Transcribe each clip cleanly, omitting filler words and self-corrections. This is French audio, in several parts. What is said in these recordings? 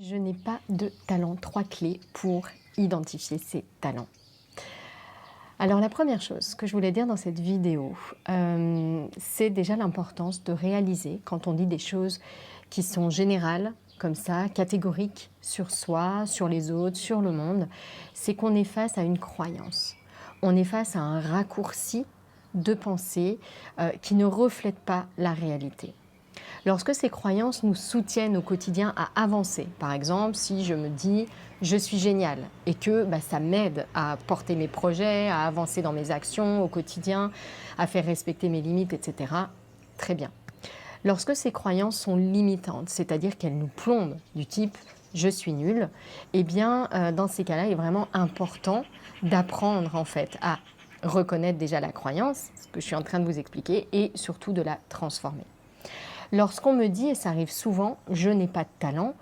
Je n'ai pas de talent. 3 clés pour identifier ses talents. Alors la première chose que je voulais dire dans cette vidéo, c'est déjà l'importance de réaliser quand on dit des choses qui sont générales, comme ça, catégoriques sur soi, sur les autres, sur le monde, c'est qu'on est face à une croyance. On est face à un raccourci de pensée qui ne reflète pas la réalité. Lorsque ces croyances nous soutiennent au quotidien à avancer, par exemple, si je me dis je suis génial et que ça m'aide à porter mes projets, à avancer dans mes actions au quotidien, à faire respecter mes limites, etc., très bien. Lorsque ces croyances sont limitantes, c'est-à-dire qu'elles nous plombent du type je suis nul, eh bien, dans ces cas-là, il est vraiment important d'apprendre en fait à reconnaître déjà la croyance, ce que je suis en train de vous expliquer, et surtout de la transformer. Lorsqu'on me dit, et ça arrive souvent, je n'ai pas de talent,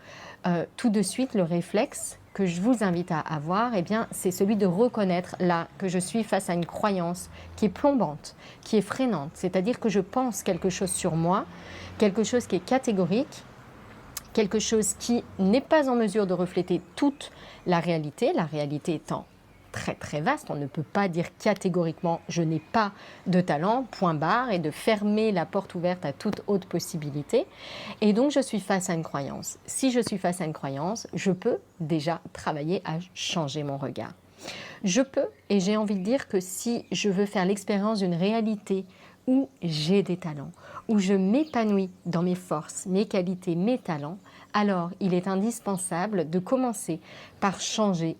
tout de suite le réflexe que je vous invite à avoir, eh bien, c'est celui de reconnaître là que je suis face à une croyance qui est plombante, qui est freinante, c'est-à-dire que je pense quelque chose sur moi, quelque chose qui est catégorique, quelque chose qui n'est pas en mesure de refléter toute la réalité étant très très vaste, on ne peut pas dire catégoriquement je n'ai pas de talent, point barre, et de fermer la porte ouverte à toute autre possibilité. Et donc je suis face à une croyance. Si je suis face à une croyance, je peux déjà travailler à changer mon regard. Je peux, et j'ai envie de dire que si je veux faire l'expérience d'une réalité où j'ai des talents, où je m'épanouis dans mes forces, mes qualités, mes talents, alors il est indispensable de commencer par changer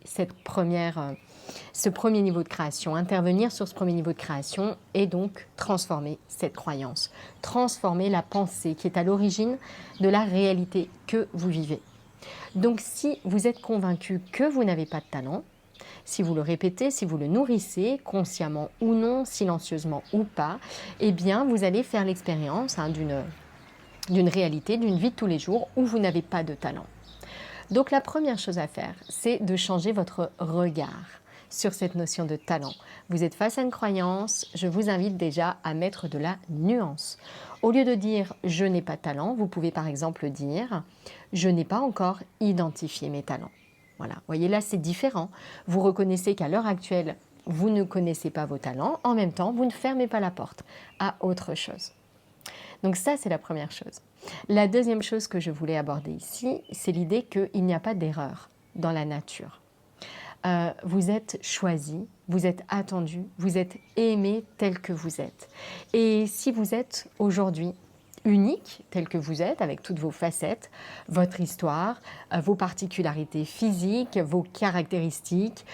ce premier niveau de création, intervenir sur ce premier niveau de création et donc transformer cette croyance, transformer la pensée qui est à l'origine de la réalité que vous vivez. Donc si vous êtes convaincu que vous n'avez pas de talent, si vous le répétez, si vous le nourrissez, consciemment ou non, silencieusement ou pas, eh bien vous allez faire l'expérience d'une réalité, d'une vie de tous les jours où vous n'avez pas de talent. Donc la première chose à faire, c'est de changer votre regard sur cette notion de talent. Vous êtes face à une croyance, je vous invite déjà à mettre de la nuance. Au lieu de dire « je n'ai pas de talent », vous pouvez par exemple dire « je n'ai pas encore identifié mes talents ». Voilà, vous voyez là c'est différent. Vous reconnaissez qu'à l'heure actuelle, vous ne connaissez pas vos talents, en même temps vous ne fermez pas la porte à autre chose. Donc ça c'est la première chose. La deuxième chose que je voulais aborder ici, c'est l'idée qu'il n'y a pas d'erreur dans la nature. Vous êtes choisi, vous êtes attendu, vous êtes aimé tel que vous êtes. Et si vous êtes aujourd'hui unique tel que vous êtes, avec toutes vos facettes, votre histoire, vos particularités physiques, vos caractéristiques,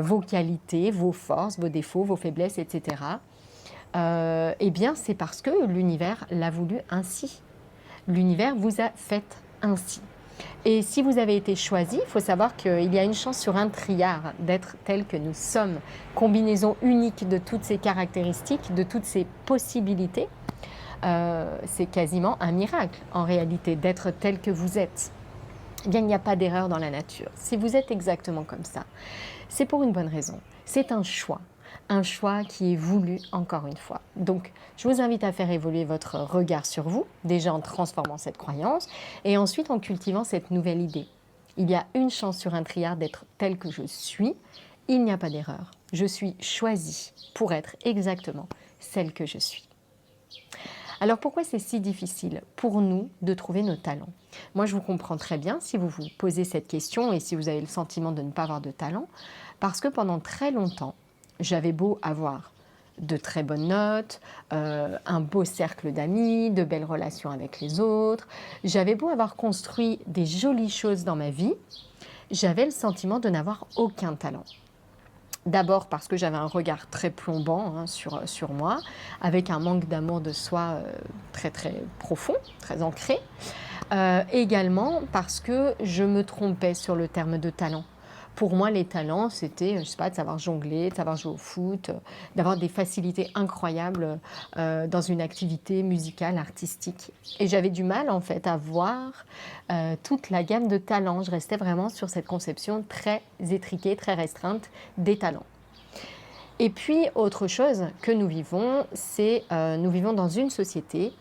vos qualités, vos forces, vos défauts, vos faiblesses, etc., eh bien c'est parce que l'univers l'a voulu ainsi. L'univers vous a fait ainsi. Et si vous avez été choisi, il faut savoir qu'il y a une chance sur 1 trilliard d'être tel que nous sommes. Combinaison unique de toutes ces caractéristiques, de toutes ces possibilités. C'est quasiment un miracle en réalité d'être tel que vous êtes. Eh bien, il n'y a pas d'erreur dans la nature. Si vous êtes exactement comme ça, c'est pour une bonne raison. C'est un choix qui est voulu encore une fois. Donc, je vous invite à faire évoluer votre regard sur vous, déjà en transformant cette croyance, et ensuite en cultivant cette nouvelle idée. Il y a une chance sur 1 trilliard d'être tel que je suis, il n'y a pas d'erreur. Je suis choisie pour être exactement celle que je suis. Alors pourquoi c'est si difficile pour nous de trouver nos talents? Moi je vous comprends très bien si vous vous posez cette question et si vous avez le sentiment de ne pas avoir de talent, parce que pendant très longtemps, j'avais beau avoir de très bonnes notes, un beau cercle d'amis, de belles relations avec les autres, j'avais beau avoir construit des jolies choses dans ma vie, j'avais le sentiment de n'avoir aucun talent. D'abord parce que j'avais un regard très plombant sur moi, avec un manque d'amour de soi très très profond, très ancré. Également parce que je me trompais sur le terme de talent. Pour moi, les talents, c'était, je sais pas, de savoir jongler, de savoir jouer au foot, d'avoir des facilités incroyables dans une activité musicale, artistique. Et j'avais du mal, en fait, à voir toute la gamme de talents. Je restais vraiment sur cette conception très étriquée, très restreinte des talents. Et puis, autre chose que nous vivons, c'est nous vivons dans une société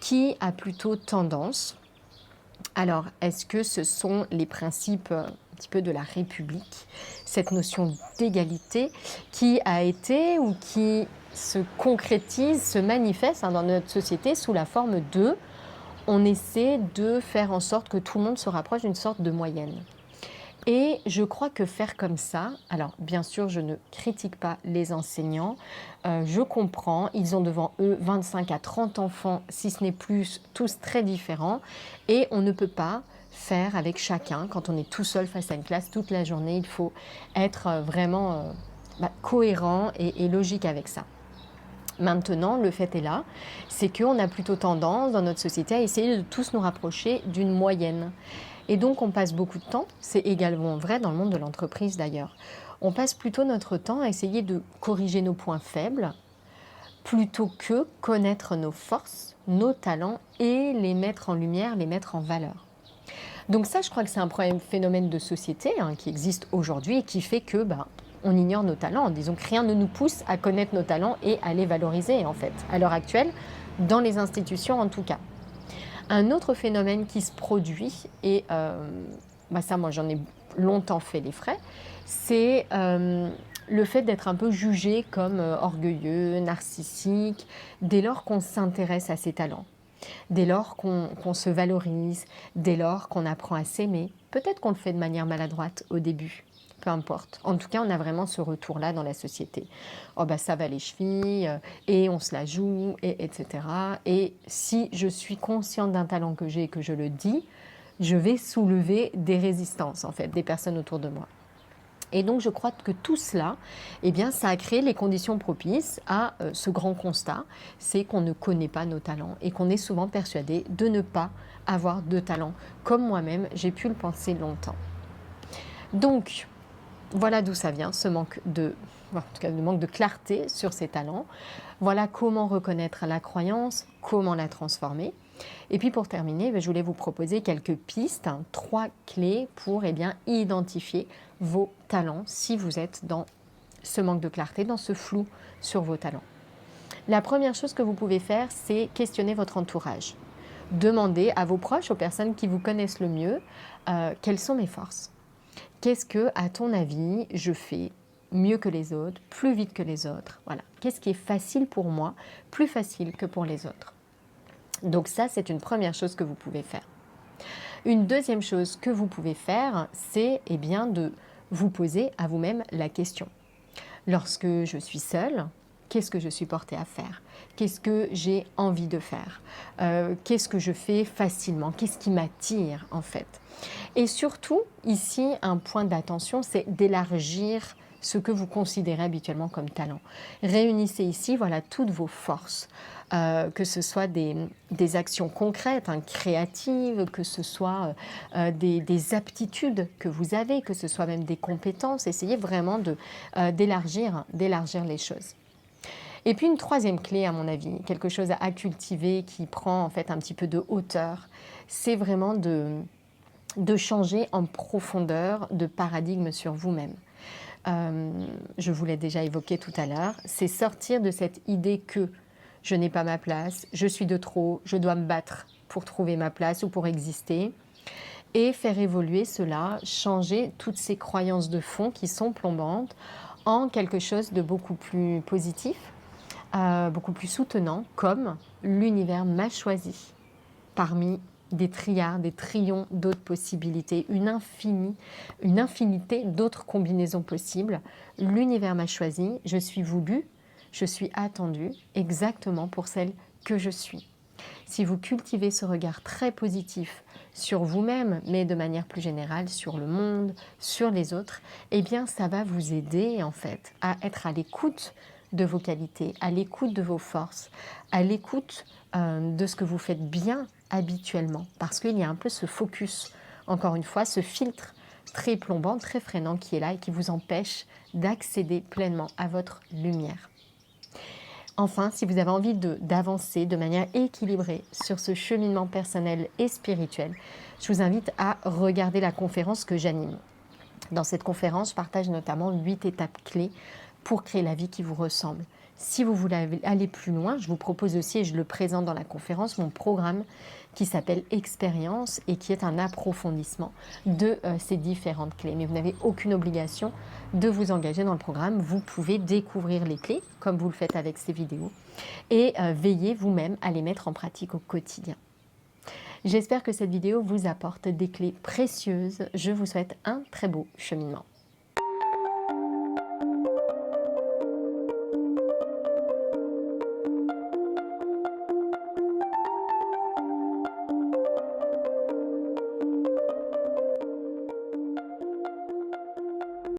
qui a plutôt tendance Alors, est-ce que ce sont les principes un petit peu de la République, cette notion d'égalité qui a été ou qui se concrétise, se manifeste dans notre société sous la forme de on essaie de faire en sorte que tout le monde se rapproche d'une sorte de moyenne. Et je crois que faire comme ça, alors bien sûr je ne critique pas les enseignants, je comprends, ils ont devant eux 25 à 30 enfants, si ce n'est plus, tous très différents, et on ne peut pas faire avec chacun, quand on est tout seul face à une classe toute la journée, il faut être vraiment cohérent et logique avec ça. Maintenant, le fait est là, c'est qu'on a plutôt tendance dans notre société à essayer de tous nous rapprocher d'une moyenne. Et donc on passe beaucoup de temps, c'est également vrai dans le monde de l'entreprise d'ailleurs, on passe plutôt notre temps à essayer de corriger nos points faibles plutôt que connaître nos forces, nos talents et les mettre en lumière, les mettre en valeur. Donc ça, je crois que c'est un phénomène de société qui existe aujourd'hui et qui fait que on ignore nos talents. Disons que rien ne nous pousse à connaître nos talents et à les valoriser en fait, à l'heure actuelle, dans les institutions en tout cas. Un autre phénomène qui se produit, et ça moi j'en ai longtemps fait les frais, c'est le fait d'être un peu jugé comme orgueilleux, narcissique, dès lors qu'on s'intéresse à ses talents, dès lors qu'on se valorise, dès lors qu'on apprend à s'aimer. Peut-être qu'on le fait de manière maladroite au début, peu importe. En tout cas, on a vraiment ce retour-là dans la société. Oh ça va les chevilles, et on se la joue, etc. Et si je suis consciente d'un talent que j'ai et que je le dis, je vais soulever des résistances, en fait, des personnes autour de moi. Et donc, je crois que tout cela, ça a créé les conditions propices à ce grand constat, c'est qu'on ne connaît pas nos talents et qu'on est souvent persuadé de ne pas avoir de talent, comme moi-même, j'ai pu le penser longtemps. Donc, voilà d'où ça vient, ce manque de clarté sur ses talents. Voilà comment reconnaître la croyance, comment la transformer. Et puis pour terminer, je voulais vous proposer quelques pistes, 3 clés pour identifier vos talents si vous êtes dans ce manque de clarté, dans ce flou sur vos talents. La première chose que vous pouvez faire, c'est questionner votre entourage. Demandez à vos proches, aux personnes qui vous connaissent le mieux, quelles sont mes forces ? Qu'est-ce que, à ton avis, je fais mieux que les autres, plus vite que les autres ? Voilà. Qu'est-ce qui est facile pour moi, plus facile que pour les autres ? Donc ça, c'est une première chose que vous pouvez faire. Une deuxième chose que vous pouvez faire, c'est de vous poser à vous-même la question. Lorsque je suis seule, qu'est-ce que je suis portée à faire ? Qu'est-ce que j'ai envie de faire ? Qu'est-ce que je fais facilement ? Qu'est-ce qui m'attire en fait ? Et surtout, ici, un point d'attention, c'est d'élargir ce que vous considérez habituellement comme talent. Réunissez ici toutes vos forces, que ce soit des actions concrètes, créatives, que ce soit des aptitudes que vous avez, que ce soit même des compétences. Essayez vraiment d'élargir les choses. Et puis une troisième clé, à mon avis, quelque chose à cultiver qui prend en fait un petit peu de hauteur, c'est vraiment de changer en profondeur de paradigme sur vous-même. Je vous l'ai déjà évoqué tout à l'heure, c'est sortir de cette idée que je n'ai pas ma place, je suis de trop, je dois me battre pour trouver ma place ou pour exister, et faire évoluer cela, changer toutes ces croyances de fond qui sont plombantes en quelque chose de beaucoup plus positif, beaucoup plus soutenant, comme l'univers m'a choisi parmi des trilliards, des trillions d'autres possibilités, une infinité d'autres combinaisons possibles. L'univers m'a choisi, je suis voulu, je suis attendu exactement pour celle que je suis. Si vous cultivez ce regard très positif sur vous-même, mais de manière plus générale sur le monde, sur les autres, ça va vous aider en fait à être à l'écoute de vos qualités, à l'écoute de vos forces, à l'écoute de ce que vous faites bien habituellement. Parce qu'il y a un peu ce focus, encore une fois, ce filtre très plombant, très freinant qui est là et qui vous empêche d'accéder pleinement à votre lumière. Enfin, si vous avez envie d'avancer de manière équilibrée sur ce cheminement personnel et spirituel, je vous invite à regarder la conférence que j'anime. Dans cette conférence, je partage notamment 8 étapes clés pour créer la vie qui vous ressemble. Si vous voulez aller plus loin, je vous propose aussi, et je le présente dans la conférence, mon programme qui s'appelle Expérience et qui est un approfondissement de ces différentes clés. Mais vous n'avez aucune obligation de vous engager dans le programme. Vous pouvez découvrir les clés, comme vous le faites avec ces vidéos, et veiller vous-même à les mettre en pratique au quotidien. J'espère que cette vidéo vous apporte des clés précieuses. Je vous souhaite un très beau cheminement.